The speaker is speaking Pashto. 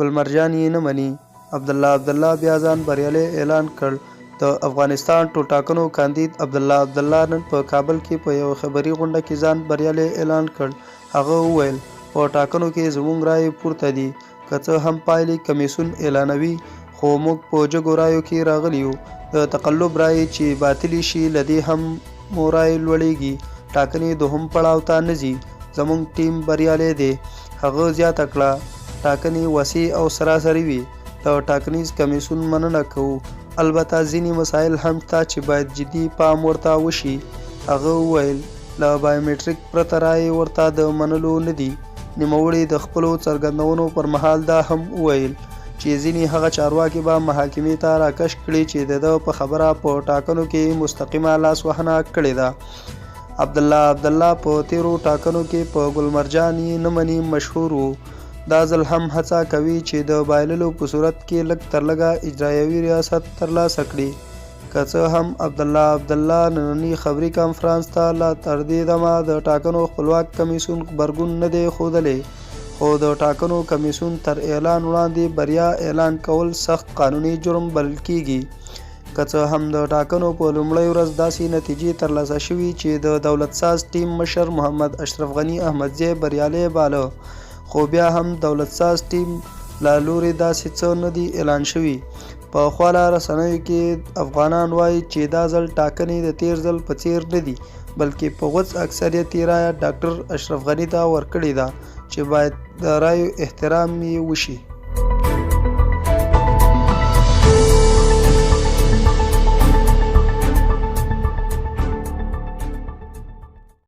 ګلمرجان یې نه مني. عبدالله بیا ځان بریالی اعلان کړ. د افغانستان ټولټاکنو کاندید عبدالله نن په کابل کې په یو خبري غونډه کې ځان بریالی اعلان کړ. هغه وویل په ټاکنو کې زموږ رایې پورته دي. که څه هم پایلې کمیسیون اعلانوي، خو موږ په جګو رایو کې راغلي یو. د تقلب رایې چې باطلې شي له دې هم مو رایې لوړېږي. ټاکنې دوهم پړاو ته نه ځي. زموږ ټیم بریالی دی. هغه زیاته کړه ټاکنې وسیع او سراسري وي. د ټاکنیز کمیسیون مننه کوو. البته ځینې مسایل هم شته چې باید جدي پام ورته وشي. هغه وویل له بایومټریک پرته رایې ورته د منلو نه دي. نوموړي د خپلو څرګندونو پر مهال دا هم وویل چې ځینې هغه چارواکي به محاکمې ته راکش کړي چې د ده په خبره په ټاکنو کې مستقیمه لاسوهنه کړې ده. عبدالله په تیرو ټاکنو کې په ګلمرجان یې نه مني مشهور و. دا ځل هم هڅه کوي چې د بایللو په صورت کې لږ تر لږه اجرایوي ریاست ترلاسه کړي. که څه هم عبدالله ننني خبري کنفرانس ته لا تر دې دمه د ټاکنو خپلواک کمیسیون غبرګون نه دی ښودلی، خو د ټاکنو کمیسیون تر اعلان وړاندې بریا اعلان کول سخت قانوني جرم بلل کیږي. که څه هم د ټاکنو په لومړۍ ورځ داسې نتیجې ترلاسه شوي چې د دولت ساز ټیم مشر محمد اشرف غني احمدزی بریالی باله، خو بیا هم دولت ساز ټیم له لوري داسې څه نه دي اعلان شوي. په خواله رسنیو کې افغانان وایي چې دا ځل ټاکنې د تیر ځل په څیر نه دي، بلکې په غوڅ اکثریت یې رایه ډاکټر اشرف غني ته ورکړې ده چې باید د رایو احترام یې وشي.